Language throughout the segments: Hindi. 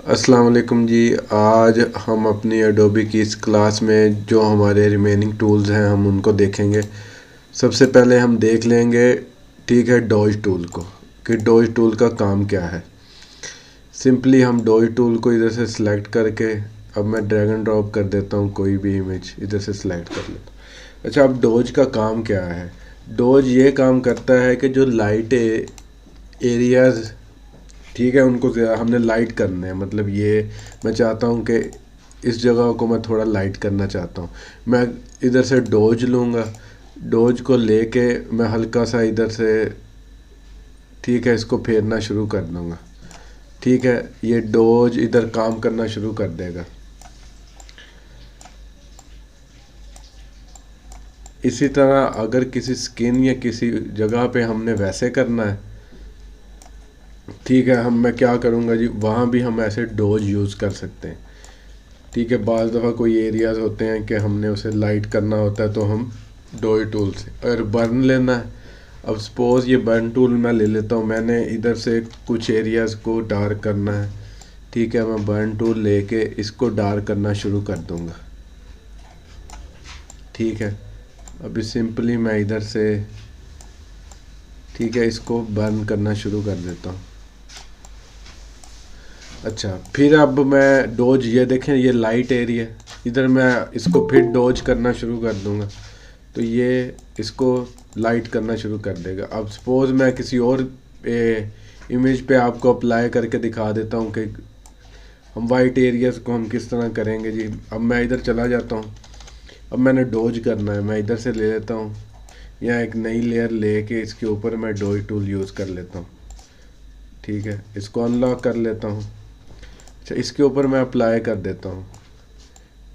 अस्सलाम वालेकुम जी। आज हम अपनी एडोबी की इस क्लास में जो हमारे रिमेनिंग टूल्स हैं हम उनको देखेंगे। सबसे पहले हम देख लेंगे, ठीक है, डॉज टूल को, कि डॉज टूल का काम क्या है। सिंपली हम डॉज टूल को इधर से सिलेक्ट करके, अब मैं ड्रैग एंड ड्रॉप कर देता हूँ, कोई भी इमेज इधर से सिलेक्ट कर लेता हूँ। अच्छा, अब डॉज का काम क्या है। डॉज ये काम करता है कि जो लाइट एरियाज़, ठीक है, उनको हमने लाइट करना है। मतलब ये मैं चाहता हूँ कि इस जगह को मैं थोड़ा लाइट करना चाहता हूँ। मैं इधर से डोज लूँगा, डोज को लेके मैं हल्का सा इधर से, ठीक है, इसको फेरना शुरू कर दूँगा। ठीक है, ये डोज इधर काम करना शुरू कर देगा। इसी तरह अगर किसी स्किन या किसी जगह पे हमने वैसे करना है, ठीक है, मैं क्या करूँगा जी, वहाँ भी हम ऐसे डोज यूज़ कर सकते हैं। ठीक है, बाज़ दफ़ा कोई एरियाज़ होते हैं कि हमने उसे लाइट करना होता है तो हम डोज टूल से, अगर बर्न लेना है, अब सपोज़ ये बर्न टूल मैं ले लेता हूँ, मैंने इधर से कुछ एरियाज़ को डार्क करना है। ठीक है, मैं बर्न टूल लेके इसको डार्क करना शुरू कर दूँगा। ठीक है, अभी सिंपली मैं इधर से, ठीक है, इसको बर्न करना शुरू कर देता हूँ। अच्छा, फिर अब मैं डोज, ये देखें, ये लाइट एरिया, इधर मैं इसको फिर डोज करना शुरू कर दूंगा तो ये इसको लाइट करना शुरू कर देगा। अब सपोज़ मैं किसी और इमेज पे आपको अप्लाई करके दिखा देता हूँ कि हम वाइट एरियाज़ को हम किस तरह करेंगे जी। अब मैं इधर चला जाता हूँ, अब मैंने डोज करना है, मैं इधर से ले लेता हूँ, या एक नई लेयर लेके इसके ऊपर मैं डोज टूल यूज़ कर लेता हूँ। ठीक है, इसको अनलॉक कर लेता हूँ। अच्छा, इसके ऊपर मैं अप्लाई कर देता हूँ।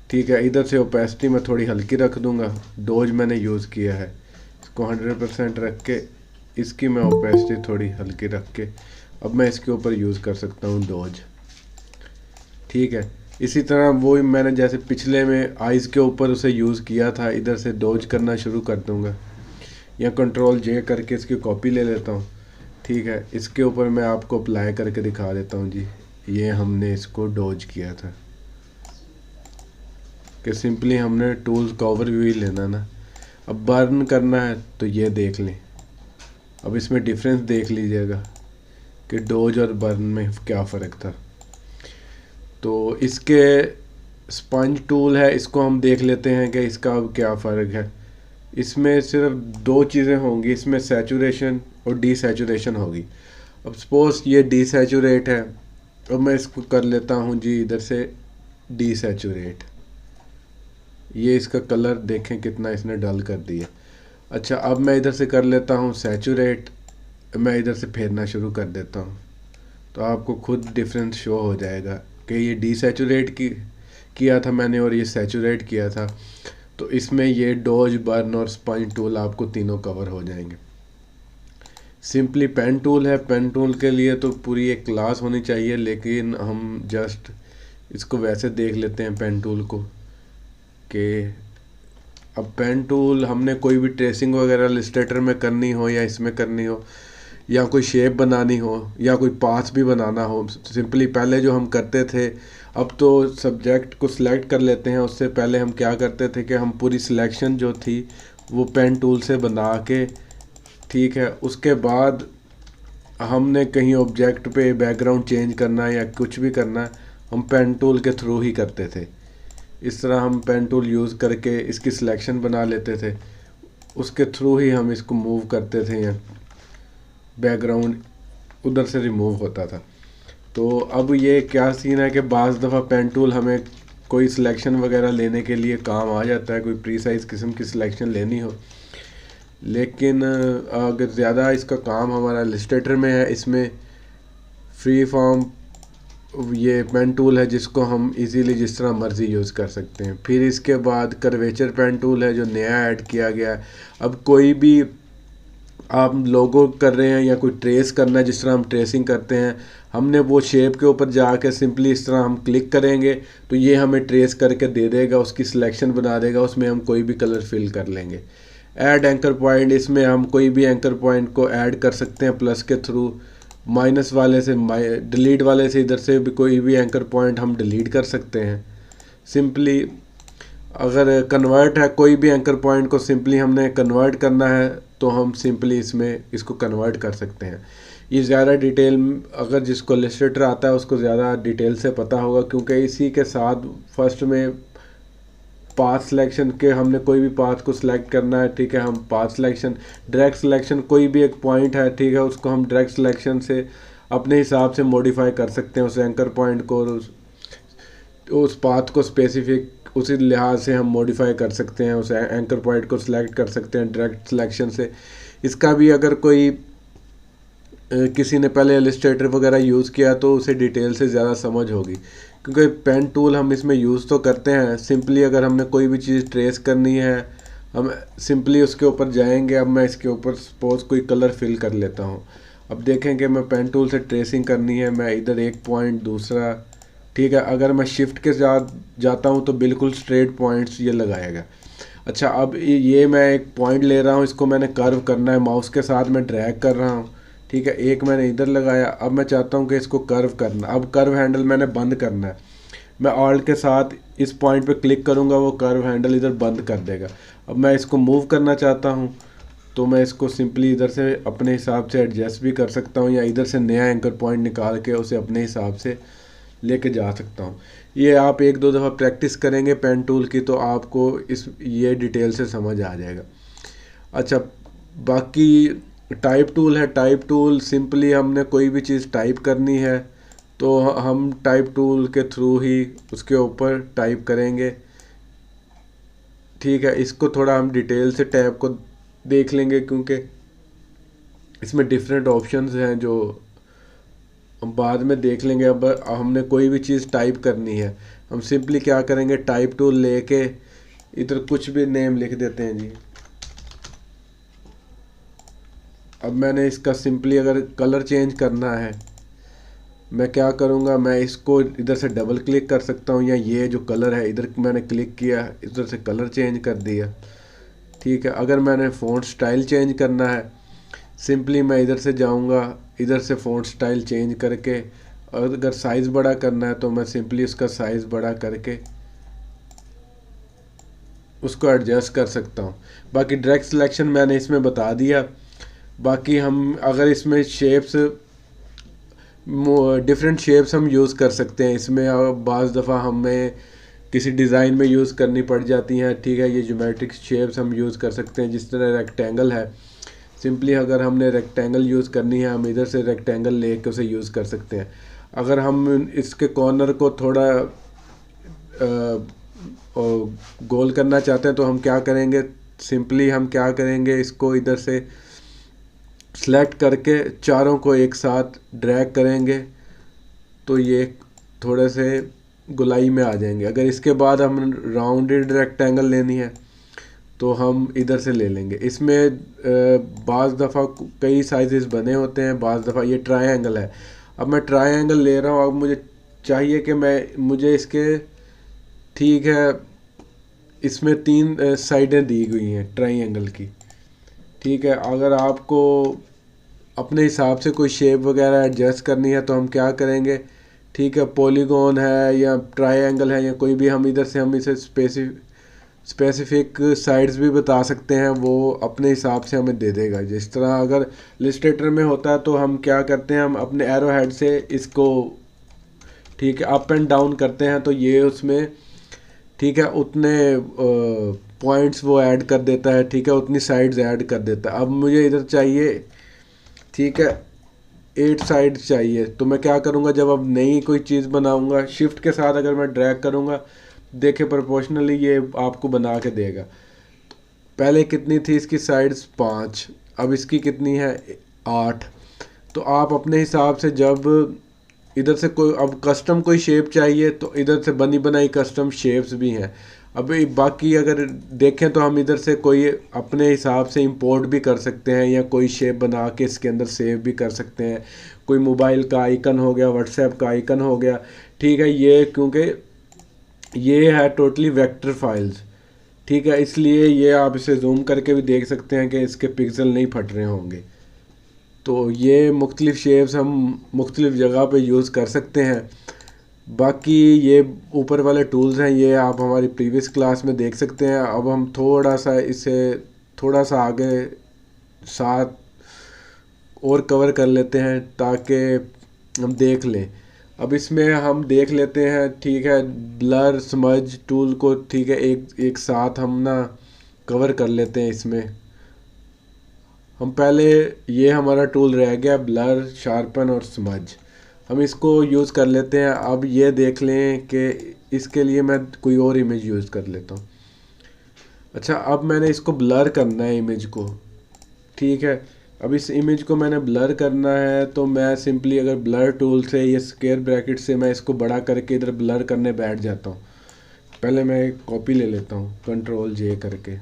ठीक है, इधर से ओपेसिटी मैं थोड़ी हल्की रख दूंगा, डोज मैंने यूज़ किया है, इसको 100% रख के इसकी मैं ओपेसिटी थोड़ी हल्की रख के अब मैं इसके ऊपर यूज़ कर सकता हूँ डोज। ठीक है, इसी तरह वो मैंने जैसे पिछले में आइज़ के ऊपर उसे यूज़ किया था, इधर से डोज करना शुरू कर दूंगा, या कंट्रोल जे करके इसकी कॉपी ले लेता हूँ। ठीक है, इसके ऊपर मैं आपको अप्लाई करके दिखा देता हूँ जी, ये हमने इसको डोज किया था। कि सिंपली हमने टूल्स का ओवरव्यू ही लेना ना। अब बर्न करना है तो ये देख लें, अब इसमें डिफरेंस देख लीजिएगा कि डोज और बर्न में क्या फ़र्क था। तो इसके स्पंज टूल है, इसको हम देख लेते हैं कि इसका अब क्या फ़र्क है। इसमें सिर्फ दो चीज़ें होंगी, इसमें सैचुरेशन और डीसैचुरेशन होगी। अब सपोज ये डीसैचुरेट है, अब मैं इसको कर लेता हूँ जी इधर से डीसैचुरेट। ये इसका कलर देखें कितना इसने डल कर दिया। अच्छा, अब मैं इधर से कर लेता हूँ सैचुरेट, मैं इधर से फेरना शुरू कर देता हूँ तो आपको खुद डिफरेंस शो हो जाएगा कि ये डीसैचुरेट किया था मैंने और ये सैचुरेट किया था। तो इसमें ये डोज, बर्न और स्पंज टूल आपको तीनों कवर हो जाएंगे। सिंपली पेन टूल है, पेन टूल के लिए तो पूरी एक क्लास होनी चाहिए, लेकिन हम जस्ट इसको वैसे देख लेते हैं पेन टूल को कि अब पेन टूल हमने कोई भी ट्रेसिंग वगैरह इलस्ट्रेटर में करनी हो या इसमें करनी हो, या कोई शेप बनानी हो या कोई पाथ भी बनाना हो, सिंपली पहले जो हम करते थे, अब तो सब्जेक्ट को सिलेक्ट कर लेते हैं, उससे पहले हम क्या करते थे कि हम पूरी सिलेक्शन जो थी वो पेन टूल से बना के, ठीक है, उसके बाद हमने कहीं ऑब्जेक्ट पे बैकग्राउंड चेंज करना है या कुछ भी करना है, हम पेन टूल के थ्रू ही करते थे। इस तरह हम पेन टूल यूज़ करके इसकी सिलेक्शन बना लेते थे, उसके थ्रू ही हम इसको मूव करते थे या बैकग्राउंड उधर से रिमूव होता था। तो अब ये क्या सीन है कि बाज़ दफ़ा पेन टूल हमें कोई सिलेक्शन वगैरह लेने के लिए काम आ जाता है, कोई प्रीसाइज किस्म की सिलेक्शन लेनी हो, लेकिन अगर ज़्यादा इसका काम हमारा इलस्ट्रेटर में है, इसमें फ्री फॉर्म ये पेन टूल है जिसको हम इजीली जिस तरह मर्ज़ी यूज़ कर सकते हैं। फिर इसके बाद कर्वेचर पेन टूल है जो नया ऐड किया गया है। अब कोई भी आप लोगो कर रहे हैं या कोई ट्रेस करना है, जिस तरह हम ट्रेसिंग करते हैं, हमने वो शेप के ऊपर जाकर सिंपली इस तरह हम क्लिक करेंगे तो ये हमें ट्रेस करके दे देगा, उसकी सिलेक्शन बना देगा, उसमें हम कोई भी कलर फिल कर लेंगे। ऐड एंकर पॉइंट, इसमें हम कोई भी एंकर पॉइंट को ऐड कर सकते हैं प्लस के थ्रू, माइनस वाले से डिलीट वाले से इधर से भी कोई भी एंकर पॉइंट हम डिलीट कर सकते हैं सिंपली। अगर कन्वर्ट है, कोई भी एंकर पॉइंट को सिंपली हमने कन्वर्ट करना है तो हम सिंपली इसमें इसको कन्वर्ट कर सकते हैं। ये ज़्यादा डिटेल अगर जिसको इलस्ट्रेटर आता है उसको ज़्यादा डिटेल से पता होगा, क्योंकि इसी के साथ फर्स्ट में पाथ सिलेक्शन के हमने कोई भी पाथ को सिलेक्ट करना है, ठीक है। हम पाथ सिलेक्शन, डायरेक्ट सिलेक्शन, कोई भी एक पॉइंट है, ठीक है, उसको हम डायरेक्ट सिलेक्शन से अपने हिसाब से मॉडिफाई कर सकते हैं उस एंकर पॉइंट को, उस पाथ को स्पेसिफिक उसी लिहाज से हम मॉडिफाई कर सकते हैं, उस एंकर पॉइंट को सिलेक्ट कर सकते हैं डायरेक्ट सिलेक्शन से। इसका भी अगर कोई किसी ने पहले इलस्ट्रेटर वगैरह यूज़ किया तो उसे डिटेल से ज़्यादा समझ होगी, क्योंकि पेन टूल हम इसमें यूज़ तो करते हैं। सिंपली अगर हमने कोई भी चीज़ ट्रेस करनी है हम सिंपली उसके ऊपर जाएंगे। अब मैं इसके ऊपर सपोज कोई कलर फिल कर लेता हूँ। अब देखें कि मैं पेन टूल से ट्रेसिंग करनी है, मैं इधर एक पॉइंट दूसरा, ठीक है। अगर मैं शिफ्ट के साथ जाता हूँ तो बिल्कुल स्ट्रेट पॉइंट्स ये लगाएगा। अच्छा, अब ये मैं एक पॉइंट ले रहा हूँ, इसको मैंने कर्व करना है, माउस के साथ मैं ड्रैग कर रहा हूँ, ठीक है। एक मैंने इधर लगाया, अब मैं चाहता हूँ कि इसको कर्व करना। अब कर्व हैंडल मैंने बंद करना है, मैं ऑल्ट के साथ इस पॉइंट पे क्लिक करूँगा, वो कर्व हैंडल इधर बंद कर देगा। अब मैं इसको मूव करना चाहता हूँ तो मैं इसको सिंपली इधर से अपने हिसाब से एडजस्ट भी कर सकता हूँ, या इधर से नया एंकर पॉइंट निकाल के उसे अपने हिसाब से लेके जा सकता हूँ। ये आप एक दो दफ़ा प्रैक्टिस करेंगे पेन टूल की तो आपको ये डिटेल से समझ आ जाएगा। अच्छा, बाकी टाइप टूल है। टाइप टूल सिंपली हमने कोई भी चीज़ टाइप करनी है तो हम टाइप टूल के थ्रू ही उसके ऊपर टाइप करेंगे, ठीक है। इसको थोड़ा हम डिटेल से टैब को देख लेंगे, क्योंकि इसमें डिफरेंट ऑप्शंस हैं जो हम बाद में देख लेंगे। अब हमने कोई भी चीज़ टाइप करनी है, हम सिंपली क्या करेंगे, टाइप टूल लेके इधर कुछ भी नेम लिख देते हैं जी। अब मैंने इसका सिंपली अगर कलर चेंज करना है, मैं क्या करूँगा, मैं इसको इधर से डबल क्लिक कर सकता हूँ, या ये जो कलर है इधर मैंने क्लिक किया, इधर से कलर चेंज कर दिया, ठीक है। अगर मैंने फ़ॉन्ट स्टाइल चेंज करना है सिंपली मैं इधर से जाऊँगा, इधर से फ़ॉन्ट स्टाइल चेंज करके, और अगर साइज़ बड़ा करना है तो मैं सिंपली उसका साइज़ बड़ा करके उसको एडजस्ट कर सकता हूँ। बाकी डायरेक्ट सिलेक्शन मैंने इसमें बता दिया। बाकी हम अगर इसमें शेप्स, डिफरेंट शेप्स हम यूज़ कर सकते हैं इसमें। बाज़ दफ़ा हमें किसी डिज़ाइन में यूज़ करनी पड़ जाती हैं, ठीक है। ये ज्योमेट्रिक शेप्स हम यूज़ कर सकते हैं, जिस तरह रेक्टेंगल है। सिंपली अगर हमने रेक्टेंगल यूज़ करनी है हम इधर से रेक्टेंगल लेके उसे यूज़ कर सकते हैं। अगर हम इसके कॉर्नर को थोड़ा गोल करना चाहते हैं तो हम क्या करेंगे, सिंपली हम क्या करेंगे, इसको इधर से सेलेक्ट करके चारों को एक साथ ड्रैग करेंगे तो ये थोड़े से गोलाई में आ जाएंगे। अगर इसके बाद हम राउंडेड रेक्टेंगल लेनी है तो हम इधर से ले लेंगे। इसमें बाज़ दफ़ा कई साइजेस बने होते हैं, बाज़ दफ़ा ये ट्रायंगल है। अब मैं ट्रायंगल ले रहा हूँ, अब मुझे चाहिए कि मुझे इसके, ठीक है, इसमें 3 साइडें दी गई हैं ट्रायंगल की, ठीक है। अगर आपको अपने हिसाब से कोई शेप वगैरह एडजस्ट करनी है तो हम क्या करेंगे, ठीक है, पॉलीगॉन है या ट्रायंगल है या कोई भी, हम इधर से हम इसे स्पेसिफिक साइड्स भी बता सकते हैं, वो अपने हिसाब से हमें दे देगा। जिस तरह अगर इलस्ट्रेटर में होता है तो हम क्या करते हैं, हम अपने एरो हेड से इसको, ठीक है, अप एंड डाउन करते हैं तो ये उसमें, ठीक है, उतने पॉइंट्स वो ऐड कर देता है, ठीक है, उतनी साइड्स ऐड कर देता है। अब मुझे इधर चाहिए, ठीक है, 8 साइड चाहिए तो मैं क्या करूँगा, जब अब नई कोई चीज़ बनाऊँगा शिफ्ट के साथ अगर मैं ड्रैग करूँगा, देखिए प्रोपोर्शनली ये आपको बना के देगा। पहले कितनी थी इसकी साइड्स, 5, अब इसकी कितनी है, 8। तो आप अपने हिसाब से जब इधर से कोई अब कस्टम कोई शेप चाहिए तो इधर से बनी बनाई कस्टम शेप्स भी हैं। अभी बाकी अगर देखें तो हम इधर से कोई अपने हिसाब से इंपोर्ट भी कर सकते हैं, या कोई शेप बना के इसके अंदर सेव भी कर सकते हैं। कोई मोबाइल का आइकन हो गया, व्हाट्सएप का आइकन हो गया, ठीक है। ये क्योंकि ये है टोटली वेक्टर फाइल्स, ठीक है, इसलिए ये आप इसे जूम करके भी देख सकते हैं कि इसके पिक्सल नहीं फट रहे होंगे। तो ये मुख्तलिफ़ शेप्स हम मुख्तलिफ़ जगह पे यूज़ कर सकते हैं। बाकी ये ऊपर वाले टूल्स हैं, ये आप हमारी प्रीवियस क्लास में देख सकते हैं। अब हम थोड़ा सा इसे थोड़ा सा आगे साथ और कवर कर लेते हैं ताकि हम देख लें। अब इसमें हम देख लेते हैं, ठीक है, ब्लर स्मज टूल को, ठीक है, एक एक साथ हम ना कवर कर लेते हैं। इसमें हम पहले, ये हमारा टूल रह गया ब्लर, शार्पन और स्मज, हम इसको यूज़ कर लेते हैं। अब ये देख लें कि इसके लिए मैं कोई और इमेज यूज़ कर लेता हूँ। अच्छा, अब मैंने इसको ब्लर करना है इमेज को, ठीक है। अब इस इमेज को मैंने ब्लर करना है, तो मैं सिंपली अगर ब्लर टूल से या स्क्वायर ब्रैकेट से मैं इसको बड़ा करके इधर ब्लर करने बैठ जाता हूँ। पहले मैं एक कॉपी ले लेता हूँ कंट्रोल जे करके।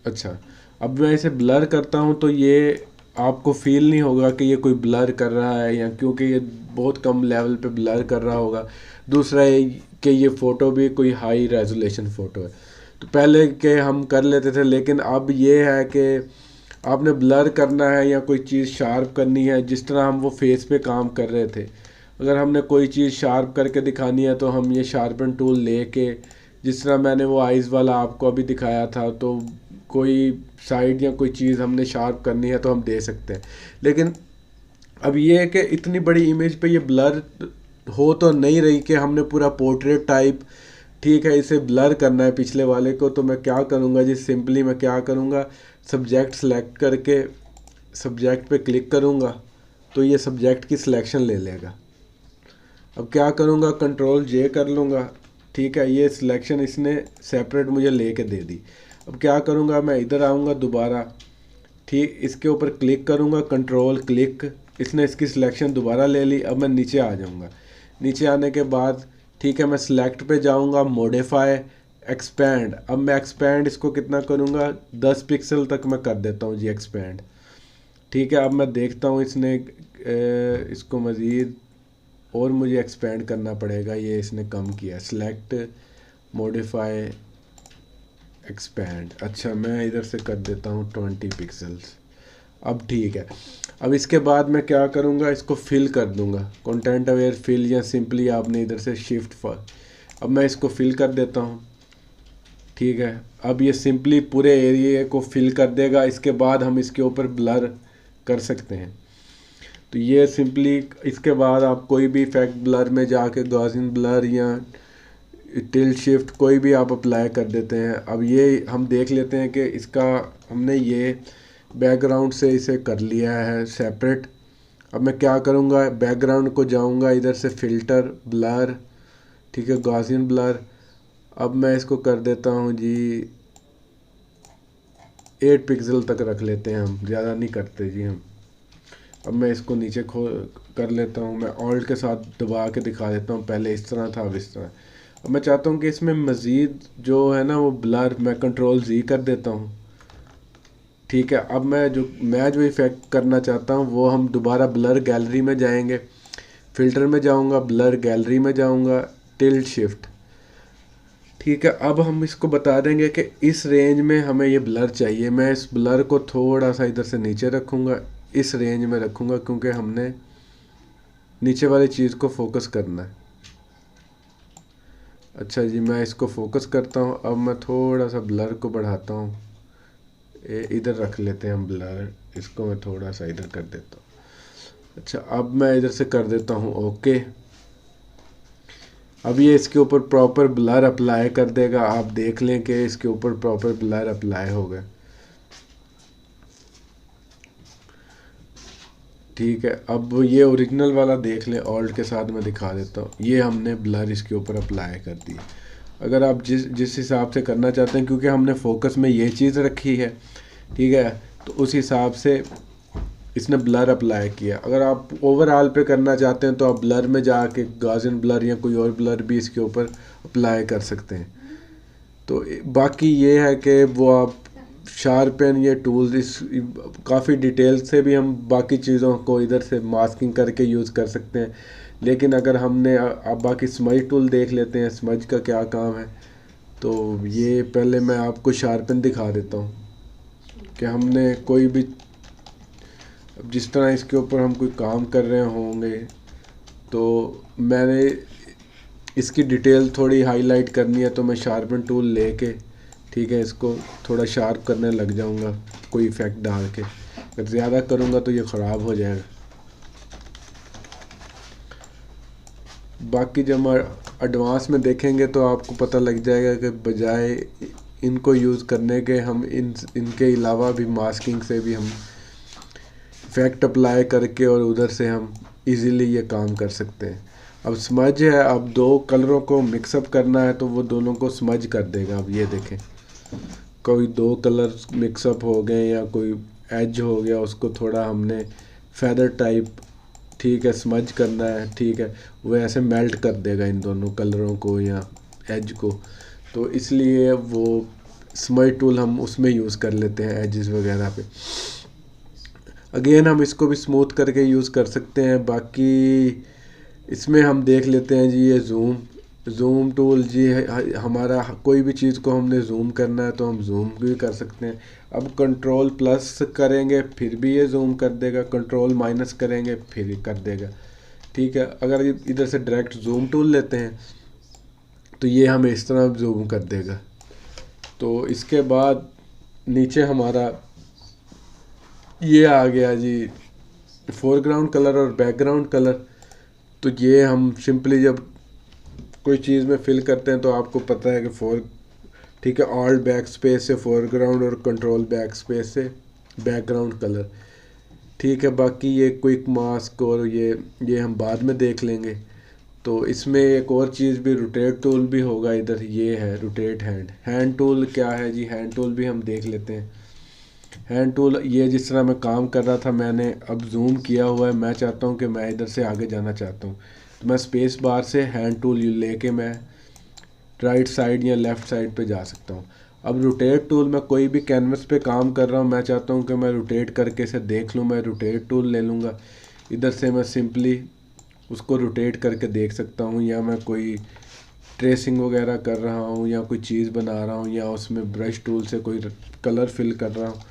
अच्छा, अब मैं इसे ब्लर करता हूँ तो ये आपको फील नहीं होगा कि ये कोई ब्लर कर रहा है, या क्योंकि ये बहुत कम लेवल पे ब्लर कर रहा होगा। दूसरा ये कि ये फ़ोटो भी कोई हाई रेजोल्यूशन फ़ोटो है। तो पहले के हम कर लेते थे, लेकिन अब ये है कि आपने ब्लर करना है या कोई चीज़ शार्प करनी है, जिस तरह हम वो फेस पे काम कर रहे थे। अगर हमने कोई चीज़ शार्प करके दिखानी है तो हम ये शार्पन टूल लेके, जिस तरह मैंने वो आइज़ वाला आपको अभी दिखाया था, तो कोई साइड या कोई चीज़ हमने शार्प करनी है तो हम दे सकते हैं। लेकिन अब ये है कि इतनी बड़ी इमेज पे ये ब्लर हो तो नहीं रही कि हमने पूरा पोर्ट्रेट टाइप, ठीक है, इसे ब्लर करना है पिछले वाले को। तो मैं क्या करूँगा जी, सिंपली मैं क्या करूँगा, सब्जेक्ट सेलेक्ट करके सब्जेक्ट पे क्लिक करूँगा तो ये सब्जेक्ट की सिलेक्शन ले लेगा। अब क्या करूँगा, कंट्रोल जे कर लूँगा, ठीक है, ये सिलेक्शन इसने सेपरेट मुझे लेके दे दी। अब क्या करूँगा, मैं इधर आऊँगा दोबारा, ठीक, इसके ऊपर क्लिक करूँगा, कंट्रोल क्लिक, इसने इसकी सिलेक्शन दोबारा ले ली। अब मैं नीचे आ जाऊँगा, नीचे आने के बाद, ठीक है, मैं सिलेक्ट पे जाऊँगा, मॉडिफाई, एक्सपैंड। अब मैं एक्सपैंड इसको कितना करूँगा, 10 पिक्सल तक मैं कर देता हूँ जी एक्सपैंड, ठीक है। अब मैं देखता हूँ इसने इसको मज़ीद और मुझे एक्सपैंड करना पड़ेगा, ये इसने कम किया। Select, modify, expand. अच्छा, मैं इधर से कर देता हूँ 20 पिक्सल्स। अब ठीक है। अब इसके बाद मैं क्या करूँगा, इसको फिल कर दूँगा, कंटेंट अवेयर फिल, या सिंपली आपने इधर से शिफ्ट फॉर। अब मैं इसको फिल कर देता हूँ, ठीक है। अब ये सिंपली पूरे एरिया को फिल कर देगा। इसके बाद हम इसके ऊपर ब्लर कर सकते हैं। तो ये सिंपली, इसके बाद आप कोई भी इफेक्ट ब्लर में जाके गॉसियन ब्लर या टिल्ट शिफ्ट कोई भी आप अप्लाई कर देते हैं। अब ये हम देख लेते हैं कि इसका हमने ये बैकग्राउंड से इसे कर लिया है सेपरेट। अब मैं क्या करूँगा, बैकग्राउंड को जाऊँगा, इधर से फ़िल्टर, ब्लर, ठीक है, गॉसियन ब्लर। अब मैं इसको कर देता हूँ जी 8 पिक्सल तक रख लेते हैं, हम ज़्यादा नहीं करते जी हम। अब मैं इसको नीचे खो कर लेता हूँ, मैं ऑल्ट के साथ दबा के दिखा देता हूँ, पहले इस तरह था अब इस तरह। अब मैं चाहता हूँ कि इसमें मज़ीद जो है ना वो ब्लर, मैं कंट्रोल जी कर देता हूँ, ठीक है। अब मैं जो इफ़ेक्ट करना चाहता हूँ वो हम दोबारा ब्लर गैलरी में जाएंगे, फ़िल्टर में जाऊँगा, ब्लर गैलरी में जाऊँगा, टिल्ट शिफ्ट, ठीक है। अब हम इसको बता देंगे कि इस रेंज में हमें ये ब्लर चाहिए। मैं इस ब्लर को थोड़ा सा इधर से नीचे रखूँगा, इस रेंज में रखूँगा, क्योंकि हमने नीचे वाली चीज़ को फोकस करना है। अच्छा जी, मैं इसको फोकस करता हूँ। अब मैं थोड़ा सा ब्लर को बढ़ाता हूँ, इधर रख लेते हैं हम ब्लर, इसको मैं थोड़ा सा इधर कर देता हूँ। अच्छा, अब मैं इधर से कर देता हूँ ओके। अब ये इसके ऊपर प्रॉपर ब्लर अप्लाई कर देगा, आप देख लें कि इसके ऊपर प्रॉपर ब्लर अप्लाई हो गया, ठीक है। अब ये ओरिजिनल वाला देख लें, ऑल्ट के साथ मैं दिखा देता हूँ, ये हमने ब्लर इसके ऊपर अप्लाई कर दिया। अगर आप जिस हिसाब से करना चाहते हैं, क्योंकि हमने फोकस में ये चीज़ रखी है, ठीक है, तो उस हिसाब से इसने ब्लर अप्लाई किया। अगर आप ओवरऑल पे करना चाहते हैं तो आप ब्लर में जाके गॉसियन ब्लर या कोई और ब्लर भी इसके ऊपर अप्लाई कर सकते हैं। तो बाकी ये है कि वो आप शार्पन ये टूल्स इस काफ़ी डिटेल से भी हम बाकी चीज़ों को इधर से मास्किंग करके यूज़ कर सकते हैं। लेकिन अगर हमने अब बाकी स्मज टूल देख लेते हैं, स्मज का क्या काम है। तो ये पहले मैं आपको शार्पन दिखा देता हूँ कि हमने कोई भी, अब जिस तरह इसके ऊपर हम कोई काम कर रहे होंगे तो मैंने इसकी डिटेल थोड़ी हाईलाइट करनी है, तो मैं शार्पन टूल लेके, ठीक है, इसको थोड़ा शार्प करने लग जाऊंगा कोई इफ़ेक्ट डाल के। अगर ज़्यादा करूंगा तो ये ख़राब हो जाएगा। बाकी जब हम एडवांस में देखेंगे तो आपको पता लग जाएगा कि बजाय इनको यूज़ करने के हम इनके अलावा भी मास्किंग से भी हम इफ़ेक्ट अप्लाई करके और उधर से हम इजीली ये काम कर सकते हैं। अब स्मज है, अब दो कलरों को मिक्सअप करना है तो वो दोनों को स्मज कर देगा। अब ये देखें, कोई दो कलर मिक्सअप हो गए या कोई एज हो गया, उसको थोड़ा हमने फेदर टाइप, ठीक है, स्मज करना है, ठीक है, वो ऐसे मेल्ट कर देगा इन दोनों कलरों को या एज को। तो इसलिए वो स्मज टूल हम उसमें यूज़ कर लेते हैं एजेस वगैरह पे। अगेन हम इसको भी स्मूथ करके यूज़ कर सकते हैं। बाकी इसमें हम देख लेते हैं जी, ये ज़ूम टूल जी है हमारा, कोई भी चीज़ को हमने जूम करना है तो हम जूम भी कर सकते हैं। अब कंट्रोल प्लस करेंगे फिर भी ये जूम कर देगा, कंट्रोल माइनस करेंगे फिर कर देगा, ठीक है। अगर इधर से डायरेक्ट जूम टूल लेते हैं तो ये हमें इस तरह जूम कर देगा। तो इसके बाद नीचे हमारा ये आ गया जी फोरग्राउंड कलर और बैकग्राउंड कलर। तो ये हम सिंपली जब कोई चीज़ में फिल करते हैं तो आपको पता है कि ठीक है, ऑल्ट बैक स्पेस से फोरग्राउंड और कंट्रोल बैक स्पेस से बैकग्राउंड कलर, ठीक है। बाकी ये क्विक मास्क और ये हम बाद में देख लेंगे। तो इसमें एक और चीज़ भी, रोटेट टूल भी होगा इधर, ये है रोटेट हैंड टूल। क्या है जी, हैंड टूल भी हम देख लेते हैं। हैंड टूल ये जिस तरह मैं काम कर रहा था, मैंने अब जूम किया हुआ है, मैं चाहता हूँ कि मैं इधर से आगे जाना चाहता हूँ तो मैं स्पेस बार से हैंड टूल लेके मैं राइट साइड या लेफ़्ट साइड पे जा सकता हूँ। अब रोटेट टूल, मैं कोई भी कैनवस पे काम कर रहा हूँ, मैं चाहता हूँ कि मैं रोटेट करके इसे देख लूँ, मैं रोटेट टूल ले लूँगा। इधर से मैं सिंपली उसको रोटेट करके देख सकता हूँ, या मैं कोई ट्रेसिंग वगैरह कर रहा हूँ या कोई चीज़ बना रहा हूँ या उसमें ब्रश टूल से कोई कलर फिल कर रहा हूँ,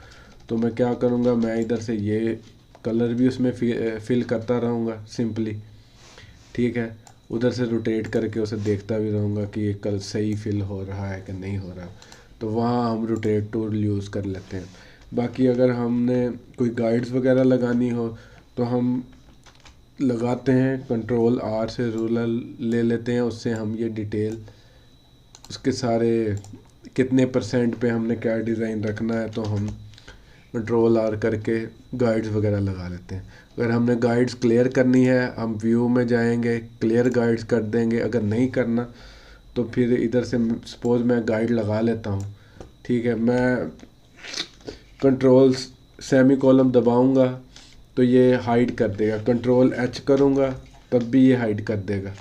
तो मैं क्या करूँगा, मैं इधर से ये कलर भी उसमें फिल करता रहूँगा सिंपली, ठीक है। उधर से रोटेट करके उसे देखता भी रहूँगा कि ये कल सही फिल हो रहा है कि नहीं हो रहा। तो वहाँ हम रोटेट टूल यूज़ कर लेते हैं। बाकी अगर हमने कोई गाइड्स वगैरह लगानी हो तो हम लगाते हैं, कंट्रोल आर से रूलर ले लेते हैं, उससे हम ये डिटेल उसके सारे कितने % पे हमने क्या डिज़ाइन रखना है तो हम कंट्रोल आर करके गाइड्स वगैरह लगा लेते हैं। अगर हमने गाइड्स क्लियर करनी है, हम व्यू में जाएंगे, क्लियर गाइड्स कर देंगे। अगर नहीं करना तो फिर इधर से सपोज मैं गाइड लगा लेता हूँ, ठीक है, मैं कंट्रोल सेमी कॉलम दबाऊँगा तो ये हाइड कर देगा, कंट्रोल एच करूँगा तब भी ये हाइड कर देगा।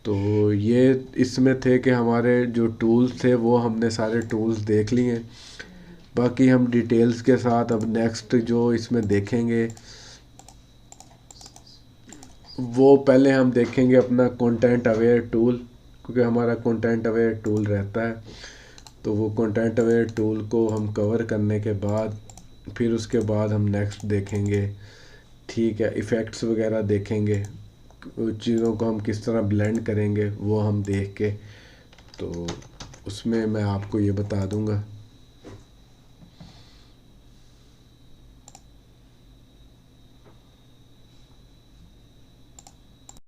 तो ये इसमें थे कि हमारे जो टूल्स थे वो हमने सारे टूल्स देख लिए। बाकी हम डिटेल्स के साथ अब नेक्स्ट जो इसमें देखेंगे वो पहले हम देखेंगे अपना कंटेंट अवेयर टूल, क्योंकि हमारा कंटेंट अवेयर टूल रहता है। तो वो कंटेंट अवेयर टूल को हम कवर करने के बाद फिर उसके बाद हम नेक्स्ट देखेंगे, ठीक है, इफ़ेक्ट्स वगैरह देखेंगे, चीज़ों को हम किस तरह ब्लेंड करेंगे वो हम देख के तो उसमें मैं आपको ये बता दूंगा।